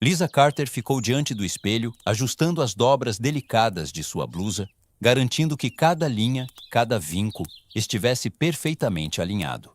Lisa Carter ficou diante do espelho, ajustando as dobras delicadas de sua blusa, garantindo que cada linha, cada vinco, estivesse perfeitamente alinhado.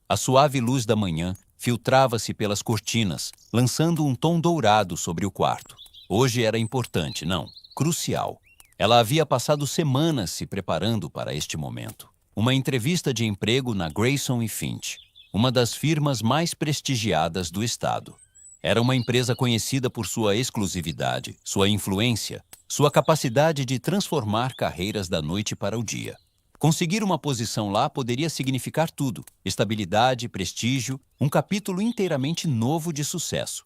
A suave luz da manhã filtrava-se pelas cortinas, lançando um tom dourado sobre o quarto. Hoje era importante, não, crucial. Ela havia passado semanas se preparando para este momento. Uma entrevista de emprego na Grayson e Finch, uma das firmas mais prestigiadas do estado. Era uma empresa conhecida por sua exclusividade, sua influência, sua capacidade de transformar carreiras da noite para o dia. Conseguir uma posição lá poderia significar tudo: estabilidade, prestígio, um capítulo inteiramente novo de sucesso.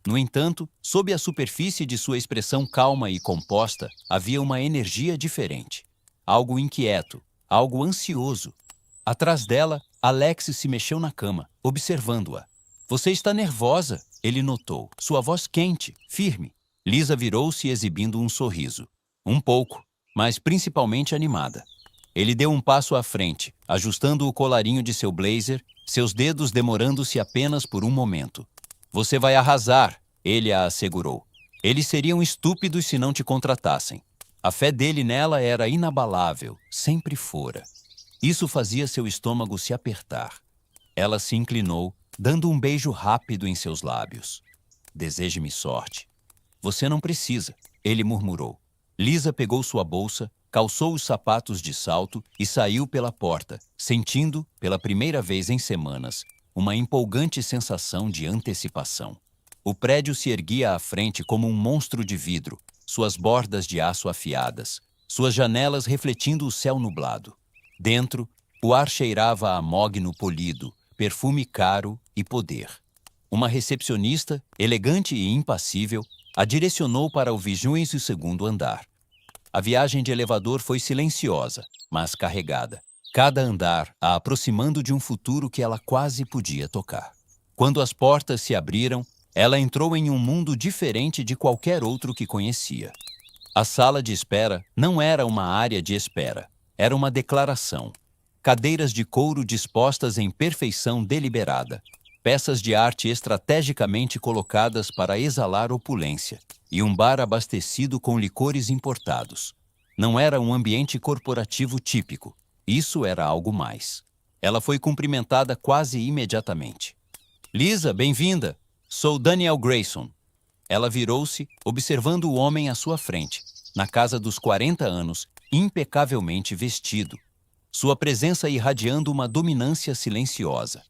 No entanto, sob a superfície de sua expressão calma e composta, havia uma energia diferente. Algo inquieto, algo ansioso. Atrás dela, Alex se mexeu na cama, observando-a. Você está nervosa, ele notou, sua voz quente, firme. Lisa virou-se exibindo um sorriso. Um pouco, mas principalmente animada. Ele deu um passo à frente, ajustando o colarinho de seu blazer, seus dedos demorando-se apenas por um momento. Você vai arrasar, ele a assegurou. Eles seriam estúpidos se não te contratassem. A fé dele nela era inabalável, sempre fora. Isso fazia seu estômago se apertar. Ela se inclinou, dando um beijo rápido em seus lábios. Deseje-me sorte. Você não precisa, ele murmurou. Lisa pegou sua bolsa, calçou os sapatos de salto e saiu pela porta, sentindo, pela primeira vez em semanas, uma empolgante sensação de antecipação. O prédio se erguia à frente como um monstro de vidro, suas bordas de aço afiadas, suas janelas refletindo o céu nublado. Dentro, o ar cheirava a mogno polido, perfume caro e poder. Uma recepcionista, elegante e impassível, a direcionou para o 22º andar. A viagem de elevador foi silenciosa, mas carregada. Cada andar a aproximando de um futuro que ela quase podia tocar. Quando as portas se abriram, ela entrou em um mundo diferente de qualquer outro que conhecia. A sala de espera não era uma área de espera, era uma declaração. Cadeiras de couro dispostas em perfeição deliberada, peças de arte estrategicamente colocadas para exalar opulência, e um bar abastecido com licores importados. Não era um ambiente corporativo típico, isso era algo mais. Ela foi cumprimentada quase imediatamente. Lisa, bem-vinda! Sou Daniel Grayson. Ela virou-se, observando o homem à sua frente, na casa dos 40 anos, impecavelmente vestido. Sua presença irradiando uma dominância silenciosa.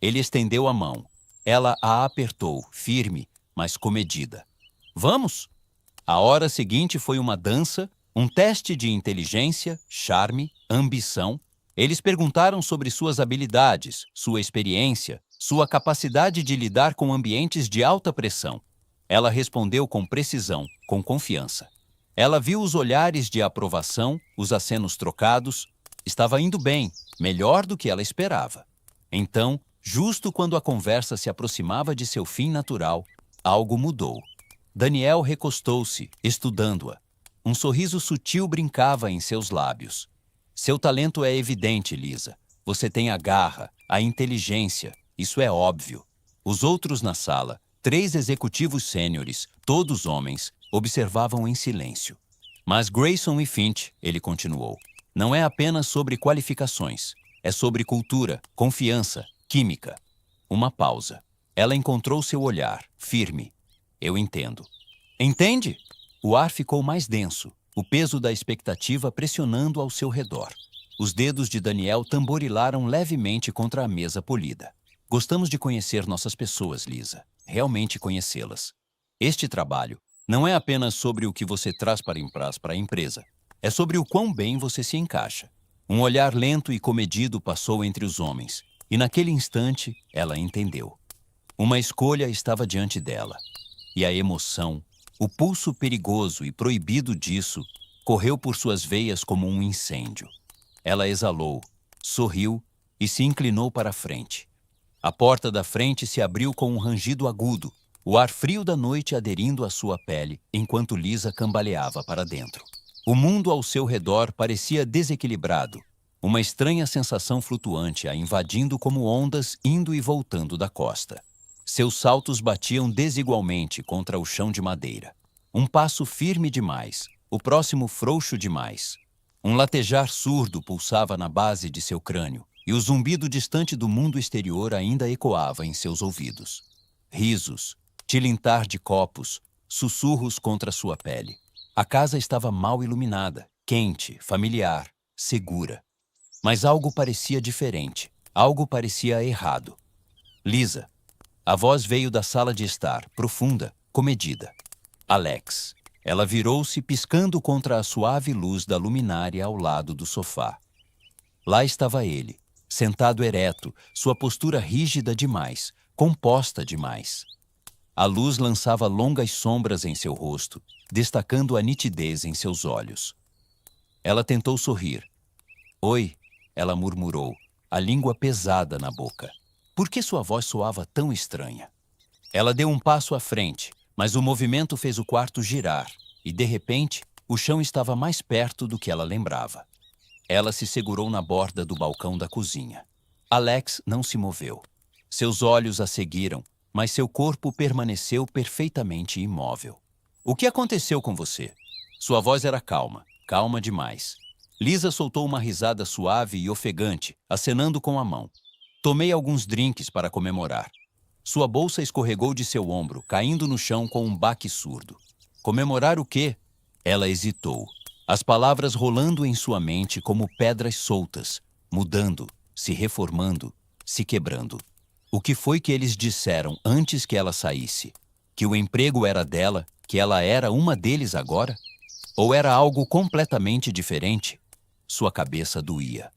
Ele estendeu a mão. Ela a apertou, firme, mas comedida. Vamos! A hora seguinte foi uma dança, um teste de inteligência, charme, ambição. Eles perguntaram sobre suas habilidades, sua experiência, sua capacidade de lidar com ambientes de alta pressão. Ela respondeu com precisão, com confiança. Ela viu os olhares de aprovação, os acenos trocados. Estava indo bem, melhor do que ela esperava. Então, justo quando a conversa se aproximava de seu fim natural, algo mudou. Daniel recostou-se, estudando-a. Um sorriso sutil brincava em seus lábios. Seu talento é evidente, Lisa. Você tem a garra, a inteligência, isso é óbvio. Os outros na sala, 3 executivos sêniores, todos homens, observavam em silêncio. Mas Grayson e Finch, ele continuou, não é apenas sobre qualificações. É sobre cultura, confiança, química. Uma pausa. Ela encontrou seu olhar, firme. Eu entendo. Entende? O ar ficou mais denso, o peso da expectativa pressionando ao seu redor. Os dedos de Daniel tamborilaram levemente contra a mesa polida. Gostamos de conhecer nossas pessoas, Lisa. Realmente conhecê-las. Este trabalho não é apenas sobre o que você traz para a empresa. É sobre o quão bem você se encaixa. Um olhar lento e comedido passou entre os homens, e naquele instante ela entendeu. Uma escolha estava diante dela, e a emoção, o pulso perigoso e proibido disso, correu por suas veias como um incêndio. Ela exalou, sorriu e se inclinou para a frente. A porta da frente se abriu com um rangido agudo, o ar frio da noite aderindo à sua pele, enquanto Lisa cambaleava para dentro. O mundo ao seu redor parecia desequilibrado, uma estranha sensação flutuante a invadindo como ondas indo e voltando da costa. Seus saltos batiam desigualmente contra o chão de madeira. Um passo firme demais, o próximo frouxo demais. Um latejar surdo pulsava na base de seu crânio, e o zumbido distante do mundo exterior ainda ecoava em seus ouvidos. Risos, tilintar de copos, sussurros contra sua pele. A casa estava mal iluminada, quente, familiar, segura. Mas algo parecia diferente, algo parecia errado. Lisa. A voz veio da sala de estar, profunda, comedida. Alex. Ela virou-se piscando contra a suave luz da luminária ao lado do sofá. Lá estava ele, sentado ereto, sua postura rígida demais, composta demais. A luz lançava longas sombras em seu rosto, destacando a nitidez em seus olhos. Ela tentou sorrir. Oi, ela murmurou, a língua pesada na boca. Por que sua voz soava tão estranha? Ela deu um passo à frente, mas o movimento fez o quarto girar, e de repente, o chão estava mais perto do que ela lembrava. Ela se segurou na borda do balcão da cozinha. Alex não se moveu. Seus olhos a seguiram, mas seu corpo permaneceu perfeitamente imóvel. O que aconteceu com você? Sua voz era calma, calma demais. Lisa soltou uma risada suave e ofegante, acenando com a mão. Tomei alguns drinks para comemorar. Sua bolsa escorregou de seu ombro, caindo no chão com um baque surdo. Comemorar o quê? Ela hesitou, as palavras rolando em sua mente como pedras soltas, mudando, se reformando, se quebrando. O que foi que eles disseram antes que ela saísse? Que o emprego era dela, que ela era uma deles agora? Ou era algo completamente diferente? Sua cabeça doía.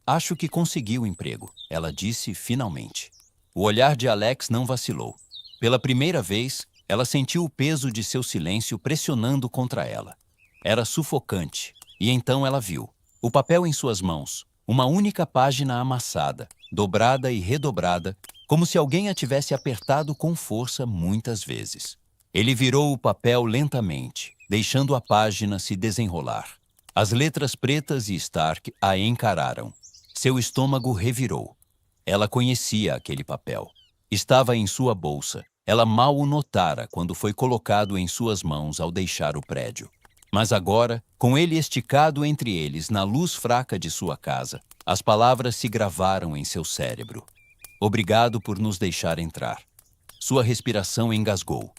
Acho que consegui o emprego, ela disse finalmente. O olhar de Alex não vacilou. Pela primeira vez, ela sentiu o peso de seu silêncio pressionando contra ela. Era sufocante, e então ela viu. O papel em suas mãos, uma única página amassada, dobrada e redobrada, como se alguém a tivesse apertado com força muitas vezes. Ele virou o papel lentamente, deixando a página se desenrolar. As letras pretas e Stark a encararam. Seu estômago revirou. Ela conhecia aquele papel. Estava em sua bolsa. Ela mal o notara quando foi colocado em suas mãos ao deixar o prédio. Mas agora, com ele esticado entre eles na luz fraca de sua casa, as palavras se gravaram em seu cérebro. Obrigado por nos deixar entrar. Sua respiração engasgou.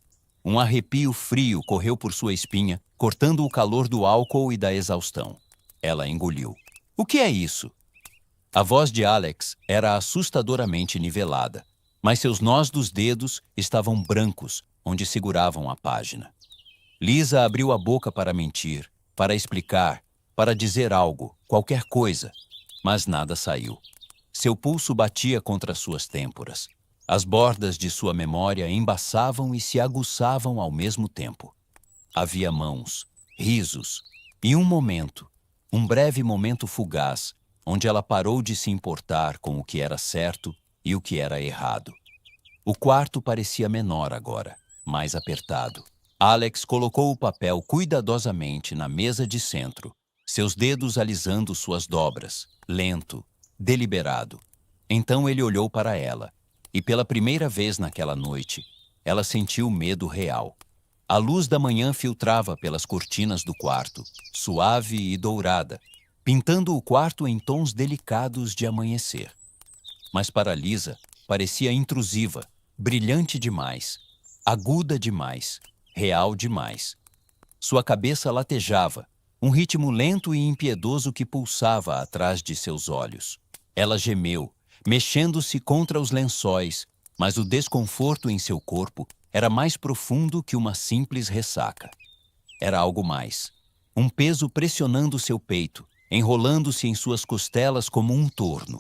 Um arrepio frio correu por sua espinha, cortando o calor do álcool e da exaustão. Ela engoliu. O que é isso? A voz de Alex era assustadoramente nivelada, mas seus nós dos dedos estavam brancos onde seguravam a página. Lisa abriu a boca para mentir, para explicar, para dizer algo, qualquer coisa, mas nada saiu. Seu pulso batia contra suas têmporas. As bordas de sua memória embaçavam e se aguçavam ao mesmo tempo. Havia mãos, risos, e um breve momento fugaz, onde ela parou de se importar com o que era certo e o que era errado. O quarto parecia menor agora, mais apertado. Alex colocou o papel cuidadosamente na mesa de centro, seus dedos alisando suas dobras, lento, deliberado. Então ele olhou para ela, e pela primeira vez naquela noite, ela sentiu medo real. A luz da manhã filtrava pelas cortinas do quarto, suave e dourada, pintando o quarto em tons delicados de amanhecer. Mas para Lisa, parecia intrusiva, brilhante demais, aguda demais, real demais. Sua cabeça latejava, um ritmo lento e impiedoso que pulsava atrás de seus olhos. Ela gemeu, mexendo-se contra os lençóis, mas o desconforto em seu corpo era mais profundo que uma simples ressaca. Era algo mais. Um peso pressionando seu peito, enrolando-se em suas costelas como um torno.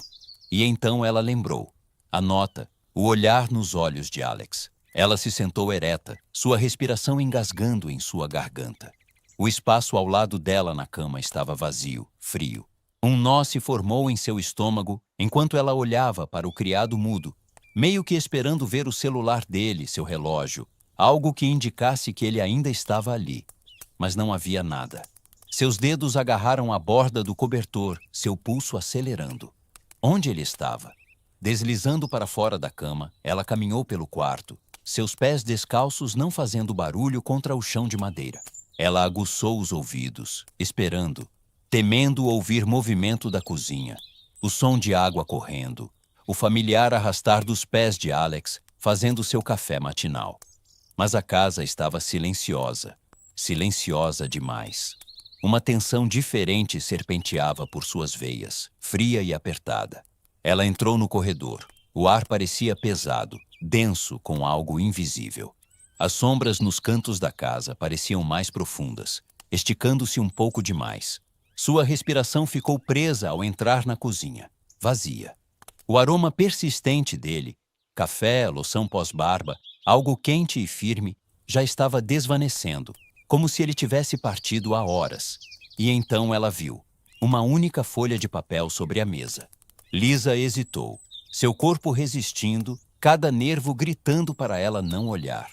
E então ela lembrou. A nota, o olhar nos olhos de Alex. Ela se sentou ereta, sua respiração engasgando em sua garganta. O espaço ao lado dela na cama estava vazio, frio. Um nó se formou em seu estômago enquanto ela olhava para o criado mudo, meio que esperando ver o celular dele, seu relógio, algo que indicasse que ele ainda estava ali. Mas não havia nada. Seus dedos agarraram a borda do cobertor, seu pulso acelerando. Onde ele estava? Deslizando para fora da cama, ela caminhou pelo quarto, seus pés descalços não fazendo barulho contra o chão de madeira. Ela aguçou os ouvidos, esperando, temendo ouvir movimento da cozinha, o som de água correndo, o familiar arrastar dos pés de Alex, fazendo seu café matinal. Mas a casa estava silenciosa, silenciosa demais. Uma tensão diferente serpenteava por suas veias, fria e apertada. Ela entrou no corredor. O ar parecia pesado, denso com algo invisível. As sombras nos cantos da casa pareciam mais profundas, esticando-se um pouco demais. Sua respiração ficou presa ao entrar na cozinha, vazia. O aroma persistente dele, café, loção pós-barba, algo quente e firme, já estava desvanecendo, como se ele tivesse partido há horas. E então ela viu uma única folha de papel sobre a mesa. Lisa hesitou, seu corpo resistindo, cada nervo gritando para ela não olhar.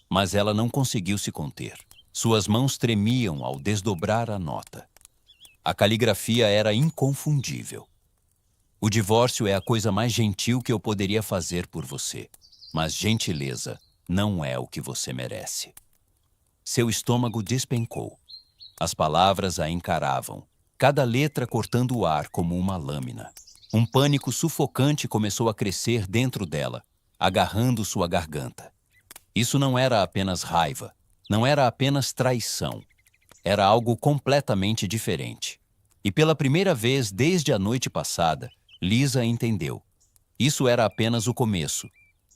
Mas ela não conseguiu se conter. Suas mãos tremiam ao desdobrar a nota. A caligrafia era inconfundível. O divórcio é a coisa mais gentil que eu poderia fazer por você, mas gentileza não é o que você merece. Seu estômago despencou. As palavras a encaravam, cada letra cortando o ar como uma lâmina. Um pânico sufocante começou a crescer dentro dela, agarrando sua garganta. Isso não era apenas raiva, não era apenas traição. Era algo completamente diferente. E pela primeira vez desde a noite passada, Lisa entendeu. Isso era apenas o começo.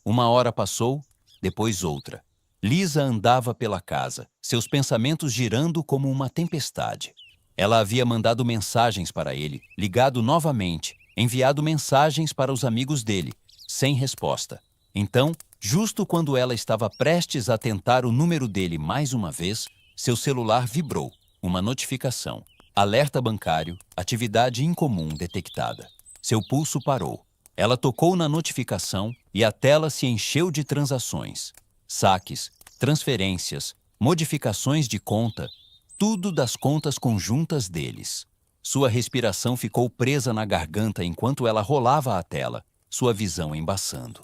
Uma hora passou, depois outra. Lisa andava pela casa, seus pensamentos girando como uma tempestade. Ela havia mandado mensagens para ele, ligado novamente, enviado mensagens para os amigos dele, sem resposta. Então, justo quando ela estava prestes a tentar o número dele mais uma vez, seu celular vibrou. Uma notificação. Alerta bancário, atividade incomum detectada. Seu pulso parou. Ela tocou na notificação e a tela se encheu de transações. Saques, transferências, modificações de conta, tudo das contas conjuntas deles. Sua respiração ficou presa na garganta enquanto ela rolava a tela, sua visão embaçando.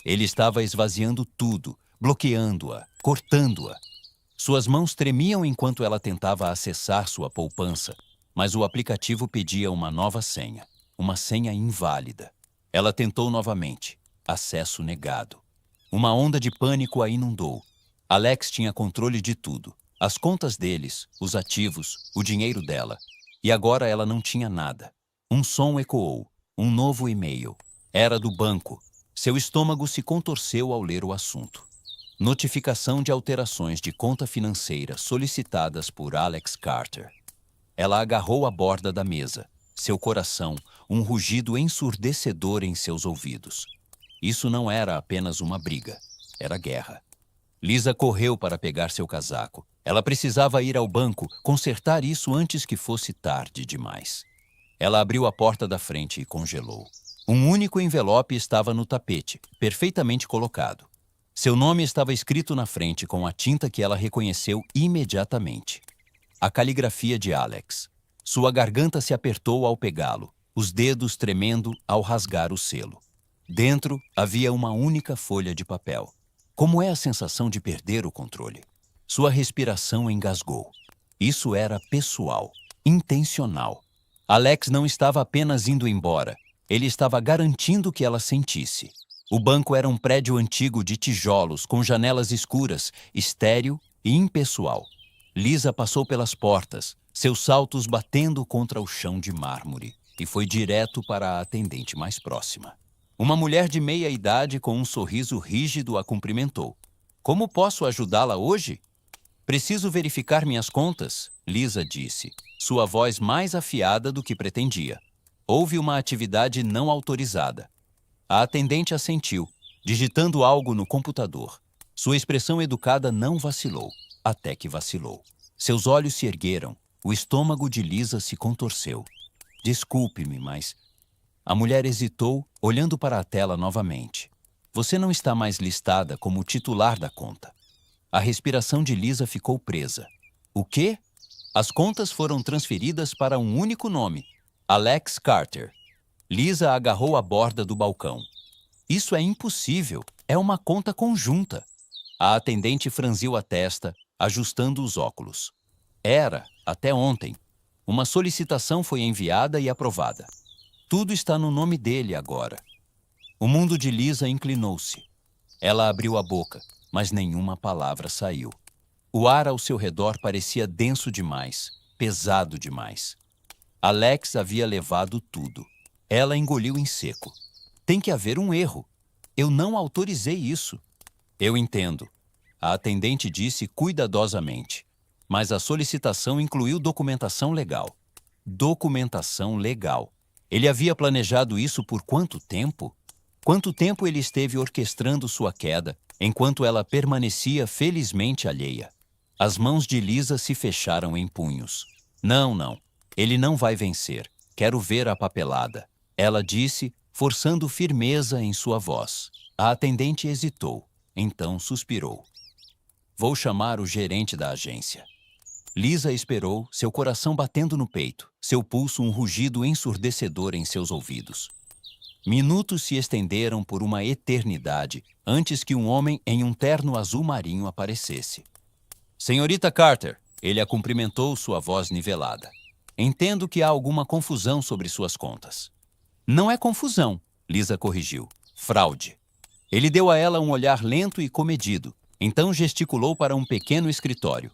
Ele estava esvaziando tudo, bloqueando-a, cortando-a. Suas mãos tremiam enquanto ela tentava acessar sua poupança, mas o aplicativo pedia uma nova senha, uma senha inválida. Ela tentou novamente. Acesso negado. Uma onda de pânico a inundou. Alex tinha controle de tudo. As contas deles, os ativos, o dinheiro dela. E agora ela não tinha nada. Um som ecoou. Um novo e-mail. Era do banco. Seu estômago se contorceu ao ler o assunto. Notificação de alterações de conta financeira solicitadas por Alex Carter. Ela agarrou a borda da mesa. Seu coração, um rugido ensurdecedor em seus ouvidos. Isso não era apenas uma briga. Era guerra. Lisa correu para pegar seu casaco. Ela precisava ir ao banco, consertar isso antes que fosse tarde demais. Ela abriu a porta da frente e congelou. Um único envelope estava no tapete, perfeitamente colocado. Seu nome estava escrito na frente com a tinta que ela reconheceu imediatamente. A caligrafia de Alex. Sua garganta se apertou ao pegá-lo, os dedos tremendo ao rasgar o selo. Dentro havia uma única folha de papel. Como é a sensação de perder o controle? Sua respiração engasgou. Isso era pessoal, intencional. Alex não estava apenas indo embora, ele estava garantindo que ela sentisse. O banco era um prédio antigo de tijolos, com janelas escuras, estéril e impessoal. Lisa passou pelas portas, seus saltos batendo contra o chão de mármore, e foi direto para a atendente mais próxima. Uma mulher de meia idade com um sorriso rígido a cumprimentou. Como posso ajudá-la hoje? Preciso verificar minhas contas, Lisa disse, sua voz mais afiada do que pretendia. Houve uma atividade não autorizada. A atendente assentiu, digitando algo no computador. Sua expressão educada não vacilou, até que vacilou. Seus olhos se ergueram, o estômago de Lisa se contorceu. Desculpe-me, mas... A mulher hesitou, olhando para a tela novamente. Você não está mais listada como titular da conta. A respiração de Lisa ficou presa. O quê? As contas foram transferidas para um único nome, Alex Carter. Lisa agarrou a borda do balcão. Isso é impossível. É uma conta conjunta. A atendente franziu a testa, ajustando os óculos. Era, até ontem. Uma solicitação foi enviada e aprovada. Tudo está no nome dele agora. O mundo de Lisa inclinou-se. Ela abriu a boca, mas nenhuma palavra saiu. O ar ao seu redor parecia denso demais, pesado demais. Alex havia levado tudo. Ela engoliu em seco. Tem que haver um erro. Eu não autorizei isso. Eu entendo. A atendente disse cuidadosamente. Mas a solicitação incluiu documentação legal. Documentação legal. Ele havia planejado isso por quanto tempo? Quanto tempo ele esteve orquestrando sua queda, enquanto ela permanecia felizmente alheia? As mãos de Lisa se fecharam em punhos. Não, não. Ele não vai vencer. Quero ver a papelada. Ela disse, forçando firmeza em sua voz. A atendente hesitou. Então suspirou. Vou chamar o gerente da agência. Lisa esperou, seu coração batendo no peito, seu pulso um rugido ensurdecedor em seus ouvidos. Minutos se estenderam por uma eternidade antes que um homem em um terno azul marinho aparecesse. Senhorita Carter, ele a cumprimentou, sua voz nivelada. Entendo que há alguma confusão sobre suas contas. Não é confusão, Lisa corrigiu. Fraude. Ele deu a ela um olhar lento e comedido, então gesticulou para um pequeno escritório.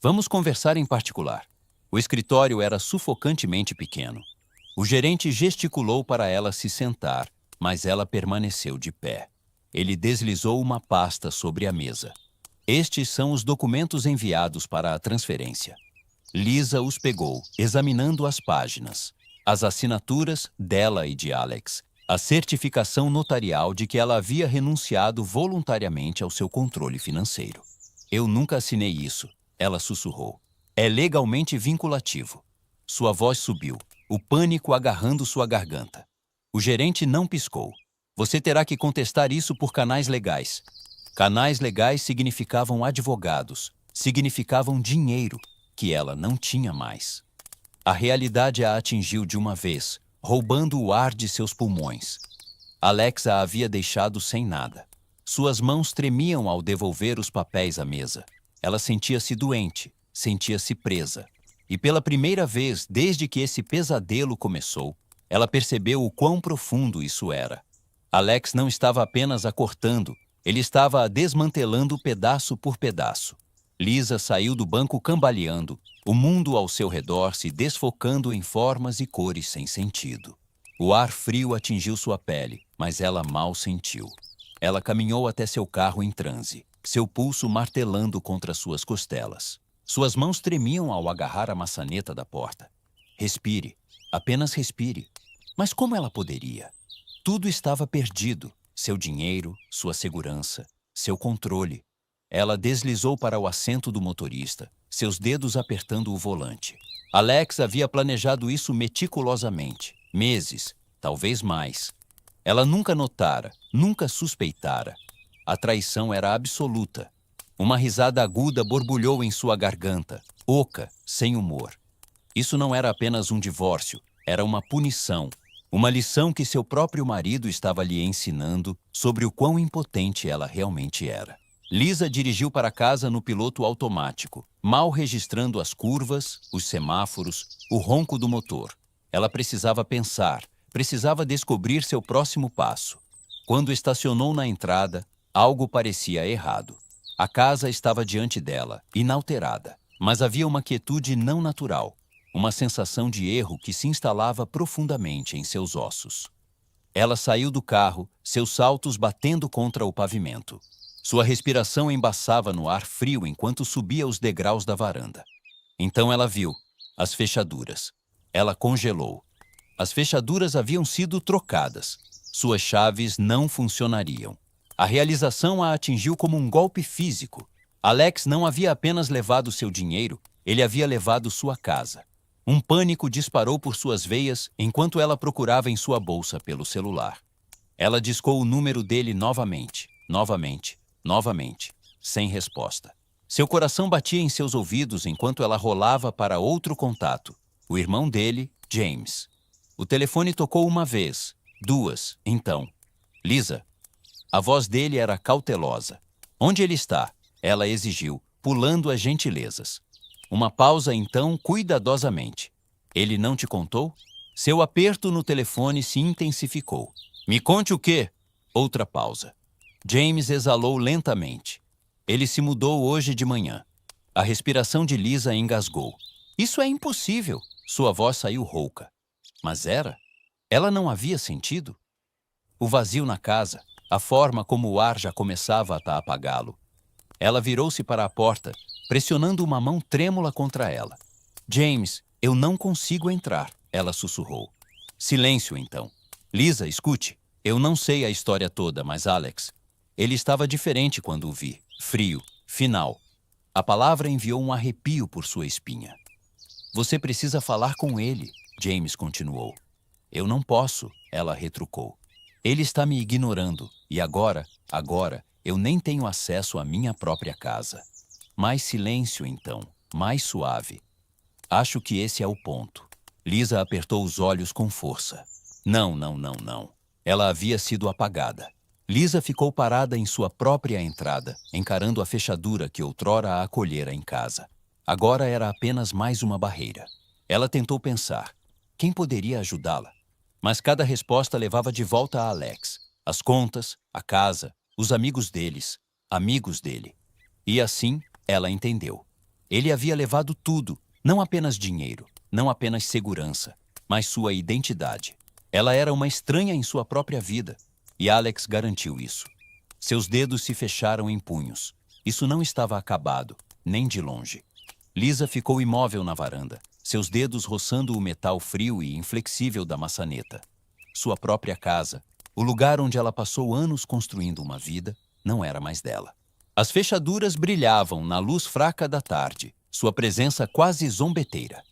Vamos conversar em particular. O escritório era sufocantemente pequeno. O gerente gesticulou para ela se sentar, mas ela permaneceu de pé. Ele deslizou uma pasta sobre a mesa. Estes são os documentos enviados para a transferência. Lisa os pegou, examinando as páginas. As assinaturas dela e de Alex. A certificação notarial de que ela havia renunciado voluntariamente ao seu controle financeiro. Eu nunca assinei isso, ela sussurrou. É legalmente vinculativo. Sua voz subiu, o pânico agarrando sua garganta. O gerente não piscou. Você terá que contestar isso por canais legais. Canais legais significavam advogados, significavam dinheiro, que ela não tinha mais. A realidade a atingiu de uma vez, roubando o ar de seus pulmões. Alex a havia deixado sem nada. Suas mãos tremiam ao devolver os papéis à mesa. Ela sentia-se doente, sentia-se presa. E pela primeira vez desde que esse pesadelo começou, ela percebeu o quão profundo isso era. Alex não estava apenas a cortando, ele estava a desmantelando pedaço por pedaço. Lisa saiu do banco cambaleando, o mundo ao seu redor se desfocando em formas e cores sem sentido. O ar frio atingiu sua pele, mas ela mal sentiu. Ela caminhou até seu carro em transe, seu pulso martelando contra suas costelas. Suas mãos tremiam ao agarrar a maçaneta da porta. Respire, apenas respire. Mas como ela poderia? Tudo estava perdido. Seu dinheiro, sua segurança, seu controle. Ela deslizou para o assento do motorista, seus dedos apertando o volante. Alex havia planejado isso meticulosamente. Meses, talvez mais. Ela nunca notara, nunca suspeitara. A traição era absoluta. Uma risada aguda borbulhou em sua garganta, oca, sem humor. Isso não era apenas um divórcio, era uma punição. Uma lição que seu próprio marido estava lhe ensinando sobre o quão impotente ela realmente era. Lisa dirigiu para casa no piloto automático, mal registrando as curvas, os semáforos, o ronco do motor. Ela precisava pensar, precisava descobrir seu próximo passo. Quando estacionou na entrada, algo parecia errado. A casa estava diante dela, inalterada, mas havia uma quietude não natural, uma sensação de erro que se instalava profundamente em seus ossos. Ela saiu do carro, seus saltos batendo contra o pavimento. Sua respiração embaçava no ar frio enquanto subia os degraus da varanda. Então ela viu as fechaduras. Ela congelou. As fechaduras haviam sido trocadas. Suas chaves não funcionariam. A realização a atingiu como um golpe físico. Alex não havia apenas levado seu dinheiro, ele havia levado sua casa. Um pânico disparou por suas veias enquanto ela procurava em sua bolsa pelo celular. Ela discou o número dele novamente, sem resposta. Seu coração batia em seus ouvidos enquanto ela rolava para outro contato, o irmão dele, James. O telefone tocou uma vez, duas, então. Lisa. A voz dele era cautelosa. Onde ele está? Ela exigiu, pulando as gentilezas. Uma pausa, então, cuidadosamente. Ele não te contou? Seu aperto no telefone se intensificou. Me conte o quê? Outra pausa. James exalou lentamente. Ele se mudou hoje de manhã. A respiração de Lisa engasgou. Isso é impossível. Sua voz saiu rouca. Mas era? Ela não havia sentido? O vazio na casa, a forma como o ar já começava a apagá-lo. Ela virou-se para a porta, pressionando uma mão trêmula contra ela. James, eu não consigo entrar, ela sussurrou. Silêncio, então. Lisa, escute. Eu não sei a história toda, mas Alex... Ele estava diferente quando o vi. Frio. Final. A palavra enviou um arrepio por sua espinha. Você precisa falar com ele, James continuou. Eu não posso, ela retrucou. Ele está me ignorando, e agora, eu nem tenho acesso à minha própria casa. Mais silêncio, então, mais suave. Acho que esse é o ponto. Lisa apertou os olhos com força. Não. Ela havia sido apagada. Lisa ficou parada em sua própria entrada, encarando a fechadura que outrora a acolhera em casa. Agora era apenas mais uma barreira. Ela tentou pensar. Quem poderia ajudá-la? Mas cada resposta levava de volta a Alex. As contas, a casa, os amigos dele. E assim, ela entendeu. Ele havia levado tudo, não apenas dinheiro, não apenas segurança, mas sua identidade. Ela era uma estranha em sua própria vida, e Alex garantiu isso. Seus dedos se fecharam em punhos. Isso não estava acabado, nem de longe. Lisa ficou imóvel na varanda, seus dedos roçando o metal frio e inflexível da maçaneta. Sua própria casa, o lugar onde ela passou anos construindo uma vida, não era mais dela. As fechaduras brilhavam na luz fraca da tarde, sua presença quase zombeteira.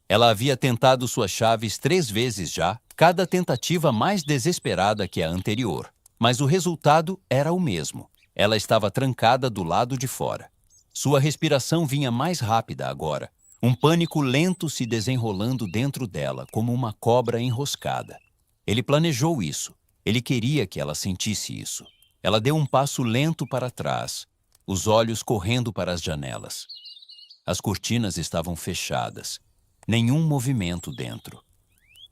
Ela havia tentado suas chaves 3 vezes já, cada tentativa mais desesperada que a anterior. Mas o resultado era o mesmo. Ela estava trancada do lado de fora. Sua respiração vinha mais rápida agora. Um pânico lento se desenrolando dentro dela, como uma cobra enroscada. Ele planejou isso. Ele queria que ela sentisse isso. Ela deu um passo lento para trás, os olhos correndo para as janelas. As cortinas estavam fechadas. Nenhum movimento dentro.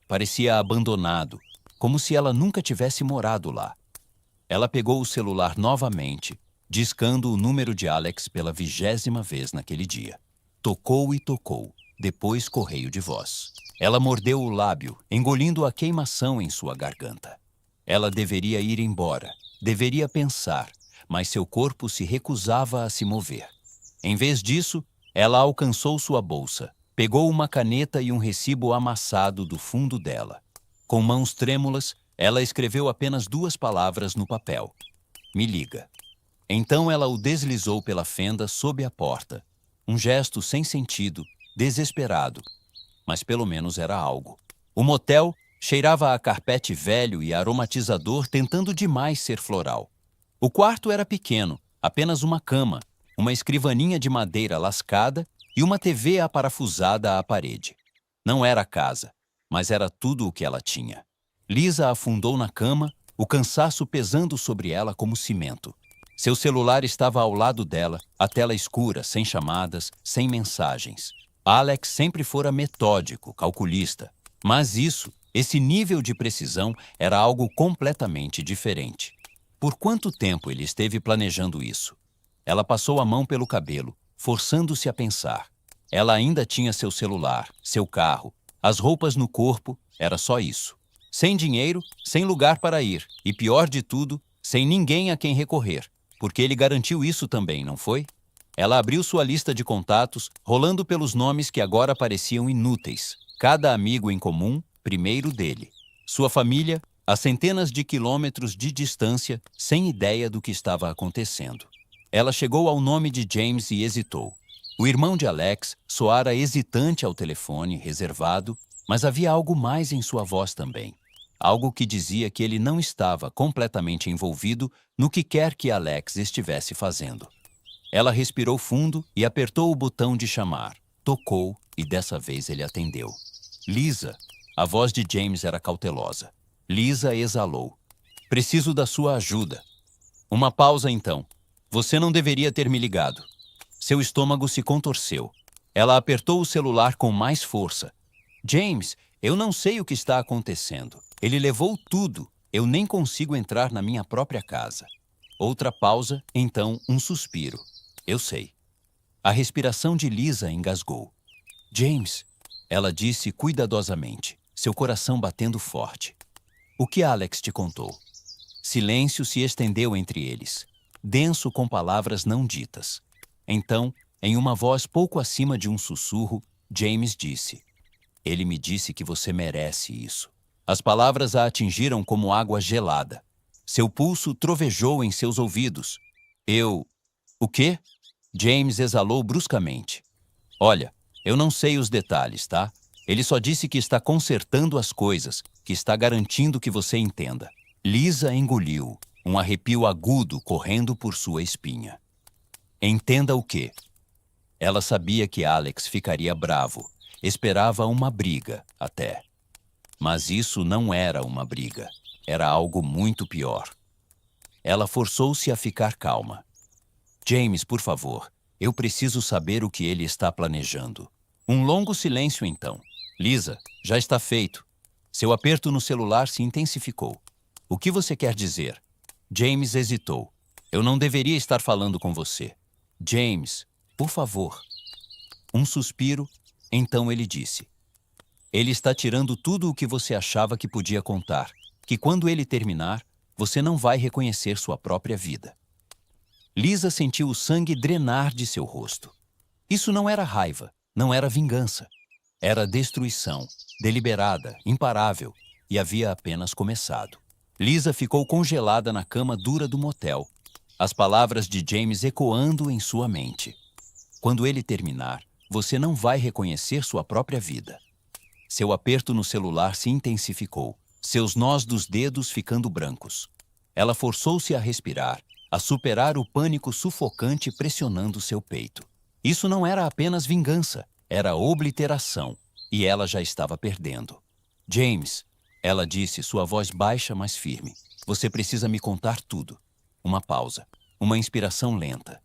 Parecia abandonado, como se ela nunca tivesse morado lá. Ela pegou o celular novamente, discando o número de Alex pela 20ª vez naquele dia. Tocou e tocou, depois correio de voz. Ela mordeu o lábio, engolindo a queimação em sua garganta. Ela deveria ir embora, deveria pensar, mas seu corpo se recusava a se mover. Em vez disso, ela alcançou sua bolsa, pegou uma caneta e um recibo amassado do fundo dela. Com mãos trêmulas, ela escreveu apenas 2 palavras no papel. Me liga. Então ela o deslizou pela fenda sob a porta. Um gesto sem sentido, desesperado. Mas pelo menos era algo. O motel cheirava a carpete velho e aromatizador tentando demais ser floral. O quarto era pequeno, apenas uma cama, uma escrivaninha de madeira lascada e uma TV aparafusada à parede. Não era casa, mas era tudo o que ela tinha. Lisa afundou na cama, o cansaço pesando sobre ela como cimento. Seu celular estava ao lado dela, a tela escura, sem chamadas, sem mensagens. Alex sempre fora metódico, calculista. Mas esse nível de precisão era algo completamente diferente. Por quanto tempo ele esteve planejando isso? Ela passou a mão pelo cabelo, forçando-se a pensar. Ela ainda tinha seu celular, seu carro, as roupas no corpo, era só isso. Sem dinheiro, sem lugar para ir e, pior de tudo, sem ninguém a quem recorrer, porque ele garantiu isso também, não foi? Ela abriu sua lista de contatos, rolando pelos nomes que agora pareciam inúteis. Cada amigo em comum, primeiro dele. Sua família, a centenas de quilômetros de distância, sem ideia do que estava acontecendo. Ela chegou ao nome de James e hesitou. O irmão de Alex soara hesitante ao telefone, reservado, mas havia algo mais em sua voz também. Algo que dizia que ele não estava completamente envolvido no que quer que Alex estivesse fazendo. Ela respirou fundo e apertou o botão de chamar. Tocou e dessa vez ele atendeu. Lisa. A voz de James era cautelosa. Lisa exalou. Preciso da sua ajuda. Uma pausa então. Você não deveria ter me ligado. Seu estômago se contorceu. Ela apertou o celular com mais força. James, eu não sei o que está acontecendo. Ele levou tudo. Eu nem consigo entrar na minha própria casa. Outra pausa, então um suspiro. Eu sei. A respiração de Lisa engasgou. James, ela disse cuidadosamente, seu coração batendo forte. O que Alex te contou? Silêncio se estendeu entre eles, denso com palavras não ditas. Então, em uma voz pouco acima de um sussurro, James disse: Ele me disse que você merece isso. As palavras a atingiram como água gelada. Seu pulso trovejou em seus ouvidos. O quê? James exalou bruscamente. Olha, eu não sei os detalhes, tá? Ele só disse que está consertando as coisas, que está garantindo que você entenda. Lisa engoliu, um arrepio agudo correndo por sua espinha. Entenda o quê? Ela sabia que Alex ficaria bravo. Esperava uma briga, até. Mas isso não era uma briga. Era algo muito pior. Ela forçou-se a ficar calma. James, por favor, eu preciso saber o que ele está planejando. Um longo silêncio então. Lisa, já está feito. Seu aperto no celular se intensificou. O que você quer dizer? James hesitou. Eu não deveria estar falando com você. James, por favor. Um suspiro, então ele disse. Ele está tirando tudo o que você achava que podia contar, que quando ele terminar, você não vai reconhecer sua própria vida. Lisa sentiu o sangue drenar de seu rosto. Isso não era raiva, não era vingança. Era destruição, deliberada, imparável, e havia apenas começado. Lisa ficou congelada na cama dura do motel, as palavras de James ecoando em sua mente. Quando ele terminar, você não vai reconhecer sua própria vida. Seu aperto no celular se intensificou, seus nós dos dedos ficando brancos. Ela forçou-se a respirar, a superar o pânico sufocante pressionando seu peito. Isso não era apenas vingança, era obliteração, e ela já estava perdendo. James, ela disse, sua voz baixa, mas firme. Você precisa me contar tudo. Uma pausa, uma inspiração lenta.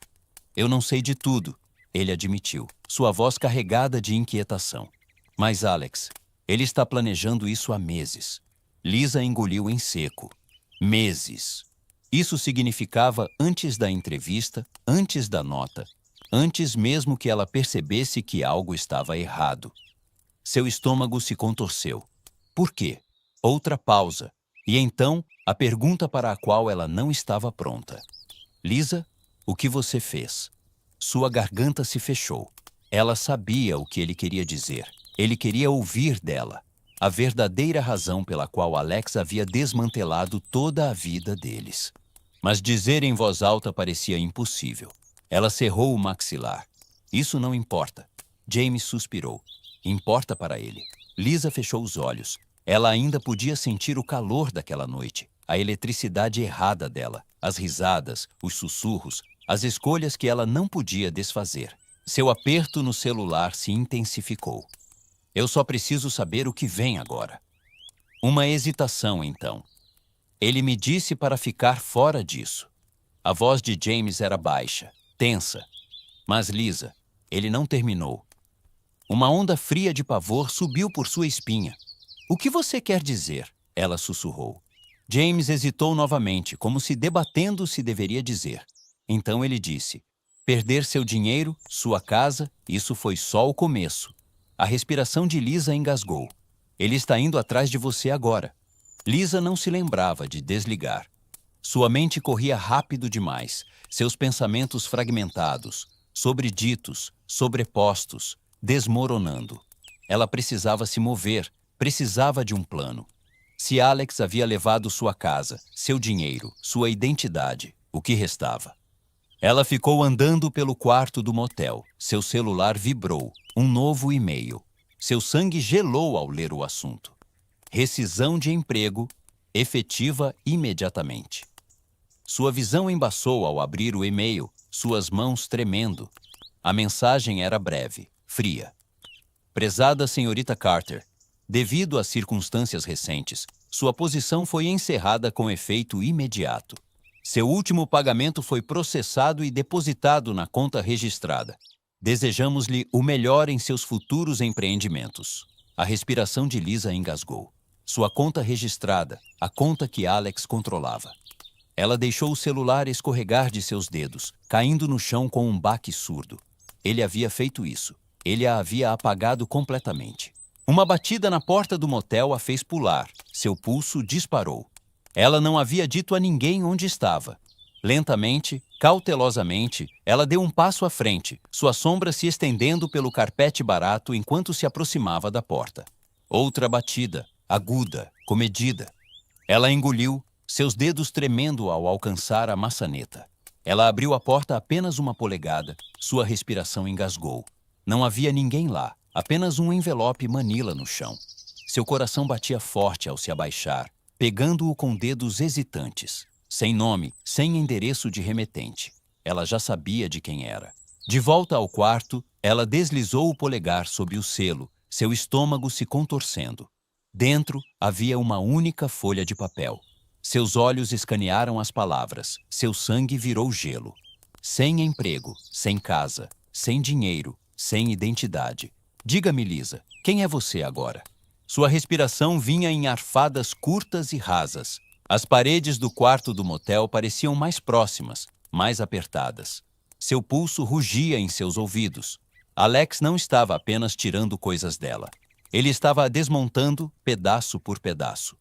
Eu não sei de tudo, ele admitiu, sua voz carregada de inquietação. Mas Alex, ele está planejando isso há meses. Lisa engoliu em seco. Meses. Isso significava antes da entrevista, antes da nota, antes mesmo que ela percebesse que algo estava errado. Seu estômago se contorceu. Por quê? Outra pausa. E então, a pergunta para a qual ela não estava pronta. Lisa, o que você fez? Sua garganta se fechou. Ela sabia o que ele queria dizer. Ele queria ouvir dela. A verdadeira razão pela qual Alex havia desmantelado toda a vida deles. Mas dizer em voz alta parecia impossível. Ela cerrou o maxilar. Isso não importa. James suspirou. Importa para ele. Lisa fechou os olhos. Ela ainda podia sentir o calor daquela noite, a eletricidade errada dela, as risadas, os sussurros, as escolhas que ela não podia desfazer. Seu aperto no celular se intensificou. Eu só preciso saber o que vem agora. Uma hesitação, então. Ele me disse para ficar fora disso. A voz de James era baixa, tensa. Mas Lisa, ele não terminou. Uma onda fria de pavor subiu por sua espinha. O que você quer dizer? Ela sussurrou. James hesitou novamente, como se debatendo se deveria dizer. Então ele disse, perder seu dinheiro, sua casa, isso foi só o começo. A respiração de Lisa engasgou. Ele está indo atrás de você agora. Lisa não se lembrava de desligar. Sua mente corria rápido demais, seus pensamentos fragmentados, sobreditos, sobrepostos, desmoronando. Ela precisava se mover, precisava de um plano. Se Alex havia levado sua casa, seu dinheiro, sua identidade, o que restava? Ela ficou andando pelo quarto do motel. Seu celular vibrou. Um novo e-mail. Seu sangue gelou ao ler o assunto. Rescisão de emprego, efetiva imediatamente. Sua visão embaçou ao abrir o e-mail, suas mãos tremendo. A mensagem era breve, fria. Prezada senhorita Carter, Devido às circunstâncias recentes, sua posição foi encerrada com efeito imediato. Seu último pagamento foi processado e depositado na conta registrada. Desejamos-lhe o melhor em seus futuros empreendimentos. A respiração de Lisa engasgou. Sua conta registrada, a conta que Alex controlava. Ela deixou o celular escorregar de seus dedos, caindo no chão com um baque surdo. Ele havia feito isso. Ele a havia apagado completamente. Uma batida na porta do motel a fez pular. Seu pulso disparou. Ela não havia dito a ninguém onde estava. Lentamente, cautelosamente, ela deu um passo à frente, sua sombra se estendendo pelo carpete barato enquanto se aproximava da porta. Outra batida, aguda, comedida. Ela engoliu, seus dedos tremendo ao alcançar a maçaneta. Ela abriu a porta apenas uma polegada, sua respiração engasgou. Não havia ninguém lá, apenas um envelope manila no chão. Seu coração batia forte ao se abaixar, pegando-o com dedos hesitantes. Sem nome, sem endereço de remetente. Ela já sabia de quem era. De volta ao quarto, ela deslizou o polegar sob o selo, seu estômago se contorcendo. Dentro havia uma única folha de papel. Seus olhos escanearam as palavras. Seu sangue virou gelo. Sem emprego, sem casa, sem dinheiro, sem identidade. Diga-me, Lisa, quem é você agora? Sua respiração vinha em arfadas curtas e rasas. As paredes do quarto do motel pareciam mais próximas, mais apertadas. Seu pulso rugia em seus ouvidos. Alex não estava apenas tirando coisas dela. Ele estava a desmontando pedaço por pedaço.